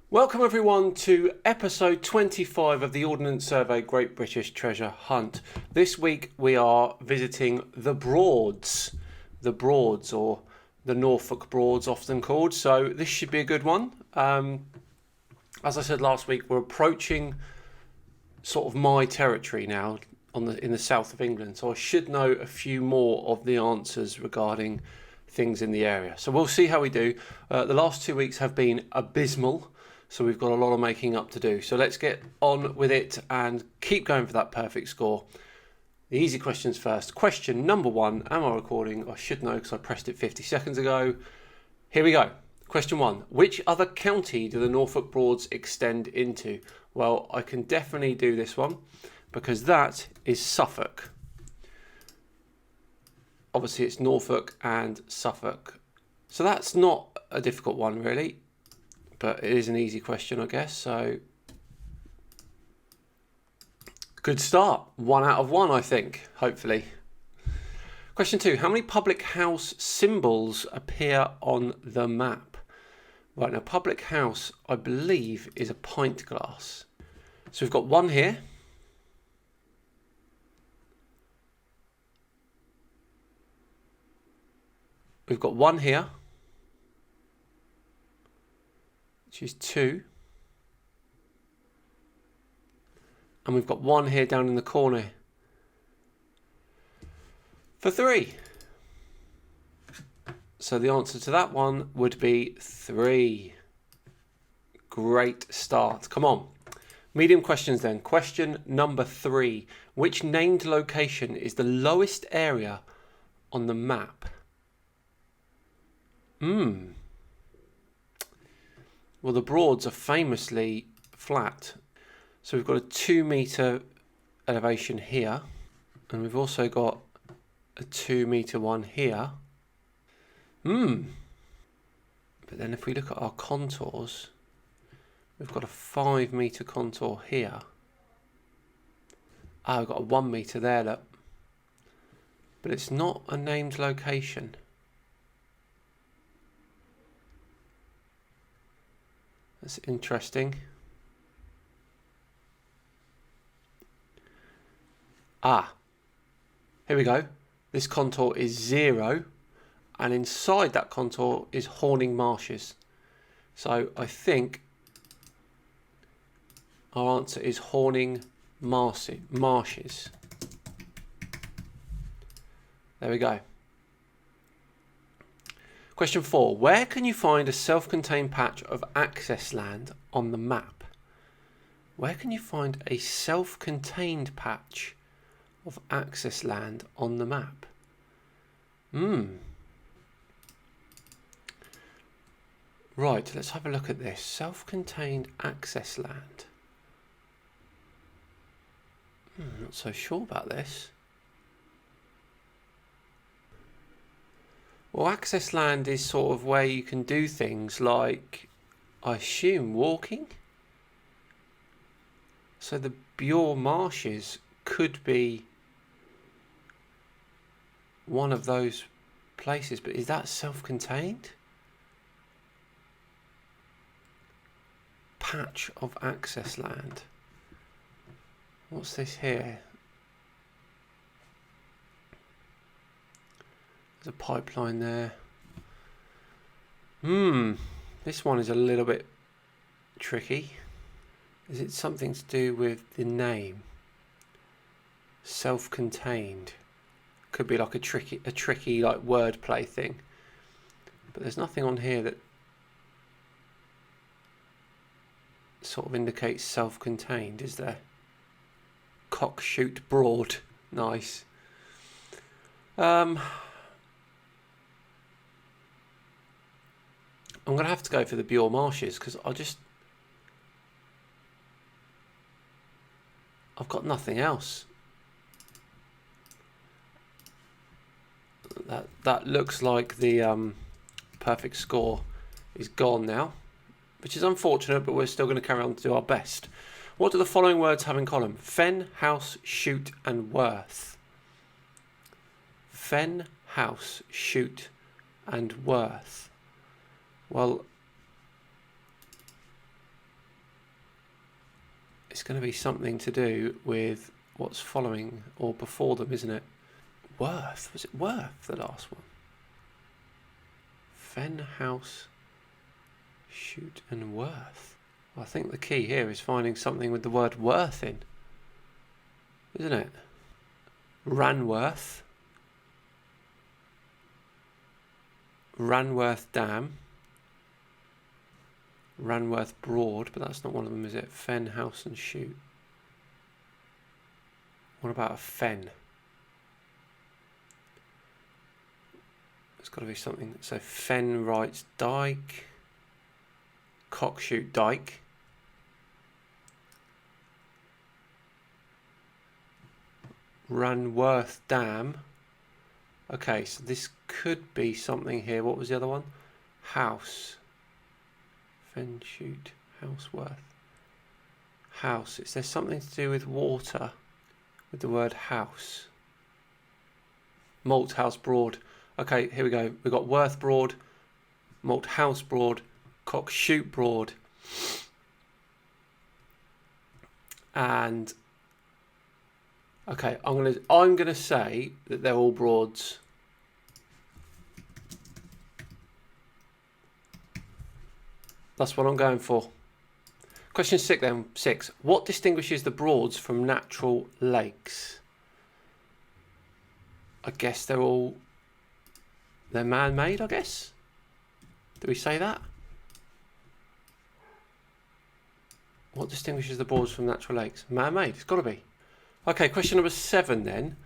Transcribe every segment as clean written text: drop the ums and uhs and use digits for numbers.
Welcome everyone to episode 25 of the Ordnance Survey Great British Treasure Hunt. This week we are visiting the Broads. The Broads, or the Norfolk Broads often called, so this should be a good one. As I said last week, we're approaching sort of my territory now in the south of England, so I should know a few more of the answers regarding things in the area. So we'll see how we do. The last 2 weeks have been abysmal. So we've got a lot of making up to do. So let's get on with it and keep going for that perfect score. The easy questions first. Question number 1. Am I recording? I should know because I pressed it 50 seconds ago. Here we go. Question 1. Which other county do the Norfolk Broads extend into? Well, I can definitely do this one because that is Suffolk. Obviously it's Norfolk and Suffolk. So that's not a difficult one really. But it is an easy question, I guess. So, good start. 1 out of 1, I think, hopefully. Question 2. How many public house symbols appear on the map? Right, now public house, I believe, is a pint glass. So we've got one here. We've got one here. Which is 2. And we've got one here down in the corner for 3. So the answer to that one would be 3. Great start. Come on. Medium questions then. Question number 3. Which named location is the lowest area on the map? Well, the Broads are famously flat. So we've got a 2 metre elevation here. And we've also got a 2 metre one here. But then if we look at our contours, we've got a 5 metre contour here. We've got a 1 metre there, look. But it's not a named location. That's interesting. Here we go. This contour is 0, and inside that contour is Horning Marshes. So I think our answer is Horning Marshes. There we go. Question 4. Where can you find a self-contained patch of access land on the map? Where can you find a self-contained patch of access land on the map? Right, let's have a look at this. Self-contained access land. Not so sure about this. Well, access land is sort of where you can do things like, I assume, walking. So the Bure Marshes could be one of those places, but is that self-contained? Patch of access land. What's this here? There's a pipeline there. This one is a little bit tricky. Is it something to do with the name? Self-contained. Could be like a tricky like wordplay thing. But there's nothing on here that sort of indicates self-contained, is there? Cockshoot Broad. Nice. I'm going to have to go for the Bure Marshes because I've got nothing else. That looks like the perfect score is gone now, which is unfortunate, but we're still going to carry on to do our best. What do the following words have in column? Fen, house, shoot and worth. Fen, house, shoot and worth. Well, It's going to be something to do with what's following or before them, isn't it? Worth. Was it Worth, the last one? Fen, House, Shoot and Worth. Well, I think the key here is finding something with the word worth in, isn't it? Ranworth. Ranworth Dam. Ranworth Broad, but that's not one of them, is it? Fen, House and Shoot. What about a fen? It's got to be something. So Fen Wrights Dyke. Cockshoot Dyke. Ranworth Dam. Okay, so this could be something here. What was the other one? House. Fen Shoot Houseworth. House. Is there something to do with water? With the word house. Malthouse Broad. Okay, here we go. We've got Worth Broad, Malthouse Broad, Cockshoot Broad, and okay, I'm gonna say that they're all Broads. That's what I'm going for. Question 6 then. 6. What distinguishes the Broads from natural lakes? I guess they're man-made, I guess. Do we say that? What distinguishes the Broads from natural lakes? Man-made, it's got to be. Okay, question number 7 then.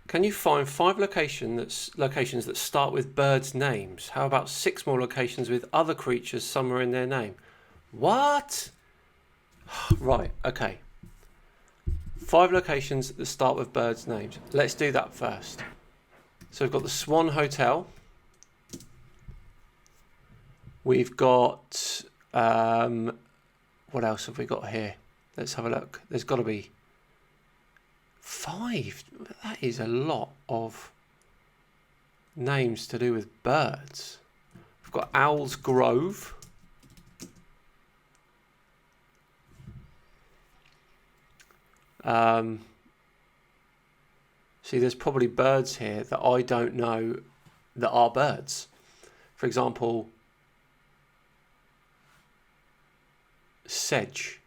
Can you find 5 locations that start with birds' names? How about 6 more locations with other creatures somewhere in their name? What? Right, okay. 5 locations that start with birds' names. Let's do that first. So we've got the Swan Hotel. We've got, what else have we got here? Let's have a look. There's got to be 5. That is a lot of names to do with birds. We've got Owl's Grove. See, there's probably birds here that I don't know that are birds. For example, sedge.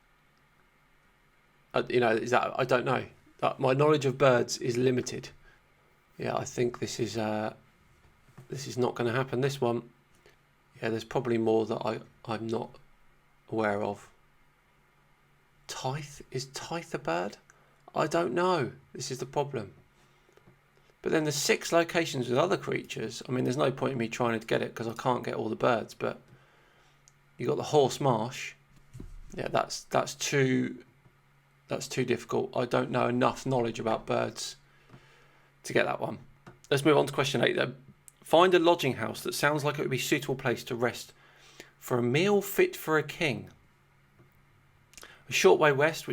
Is that, I don't know. My knowledge of birds is limited. Yeah, I think this is not going to happen. This one, yeah, there's probably more that I'm not aware of. Tithe, is tithe a bird? I don't know. This is the problem. But then there's 6 locations with other creatures. I mean, there's no point in me trying to get it because I can't get all the birds. But you got the Horse Marsh. Yeah, that's too difficult. I don't know enough knowledge about birds to get that one. Let's move on to question 8 then. Find a lodging house that sounds like it would be a suitable place to rest for a meal fit for a king. A short way west,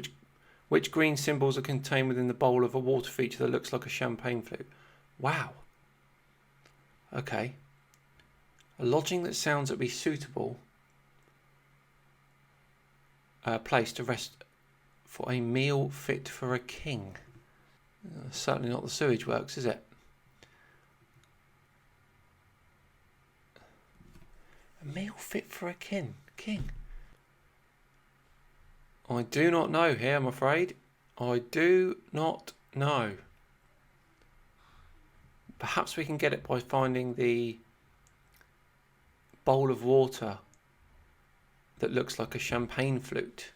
which green symbols are contained within the bowl of a water feature that looks like a champagne flute? Wow. Okay. A lodging that sounds like it would be suitable place to rest for a meal fit for a king. Certainly not the sewage works, is it? A meal fit for a king. I do not know here, I'm afraid. I do not know. Perhaps we can get it by finding the bowl of water that looks like a champagne flute.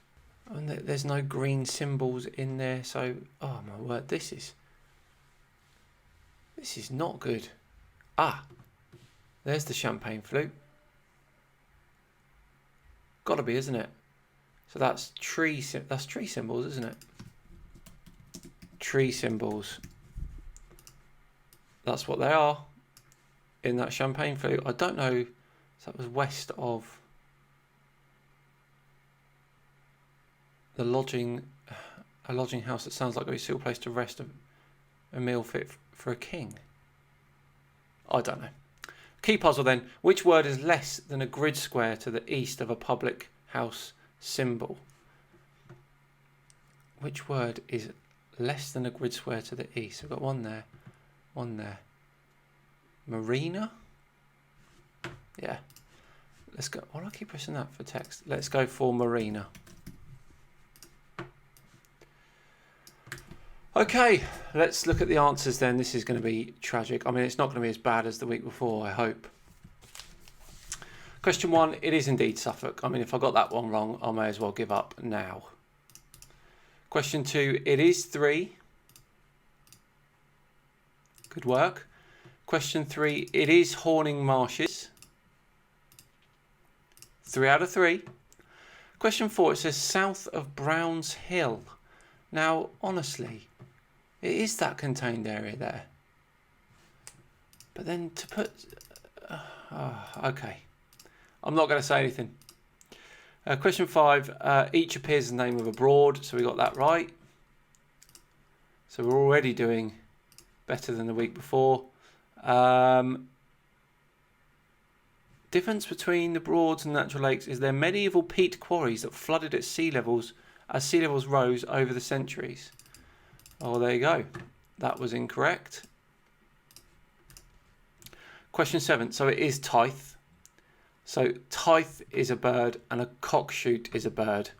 And there's no green symbols in there, so oh my word, this is not good. Ah, there's the champagne flute. Gotta be, isn't it? So that's tree symbols, isn't it? Tree symbols. That's what they are in that champagne flute. I don't know if that was west of the lodging house that sounds like a suitable place to rest a meal fit for a king. I don't know. Key puzzle then. Which word is less than a grid square to the east of a public house symbol? which word is less than a grid square to the east? I've got one there, one there. Marina? Yeah. Let's go. Why do I keep pressing that for text? Let's go for Marina. Okay, let's look at the answers then. This is going to be tragic. I mean, it's not going to be as bad as the week before, I hope. Question 1, it is indeed Suffolk. I mean, if I got that one wrong, I may as well give up now. Question 2, it is 3. Good work. Question 3, it is Horning Marshes. 3 out of 3. Question 4, it says south of Browns Hill. Now, honestly, it is that contained area there. But then to put... okay. I'm not going to say anything. Question 5, each appears as the name of a broad. So we got that right. So we're already doing better than the week before. Difference between the Broads and natural lakes is they're medieval peat quarries that flooded at sea levels as sea levels rose over the centuries. Oh, there you go. That was incorrect. Question 7. So it is Tythe. So Tythe is a bird and a cockshoot is a bird.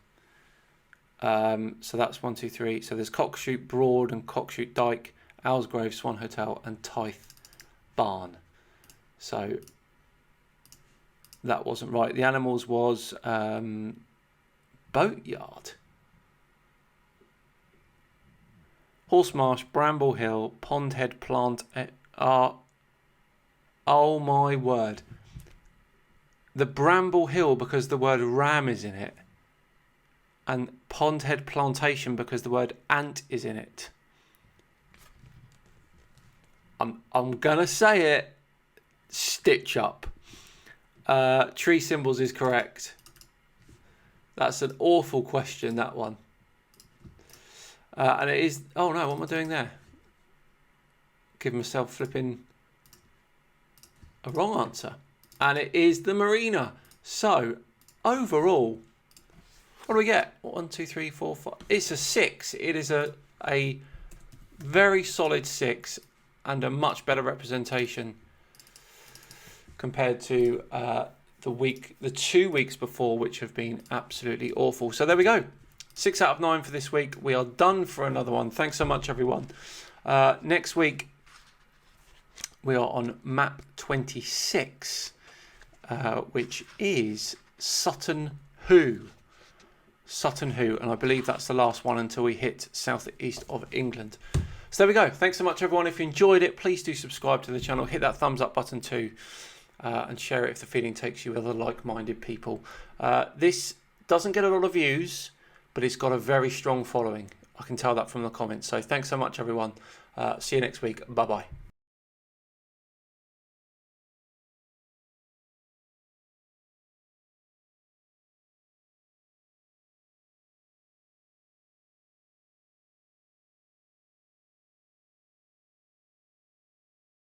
So that's 1, 2, 3. So there's Cockshoot Broad and Cockshoot Dyke, Owlsgrove Swan Hotel and Tythe Barn. So that wasn't right. The animals was Boatyard. Horsemarsh, Bramble Hill, Pondhead Plant are... Oh my word. The Bramble Hill because the word ram is in it. And Pondhead Plantation because the word ant is in it. I'm going to say it. Stitch up. Tree symbols is correct. That's an awful question, that one. And it is... Oh no, what am I doing there? Give myself flipping a wrong answer. And it is the marina. So, overall, what do we get? 1, 2, 3, 4, 5. It's a 6. It is a very solid 6 and a much better representation compared to the 2 weeks before, which have been absolutely awful. So there we go. 6 out of 9 for this week. We are done for another one. Thanks so much, everyone. Next week, we are on map 26, which is Sutton Hoo. Sutton Hoo, and I believe that's the last one until we hit southeast of England. So there we go. Thanks so much, everyone. If you enjoyed it, please do subscribe to the channel. Hit that thumbs up button too, and share it if the feeling takes you with other like-minded people. This doesn't get a lot of views, but it's got a very strong following. I can tell that from the comments. So thanks so much, everyone. See you next week. Bye-bye.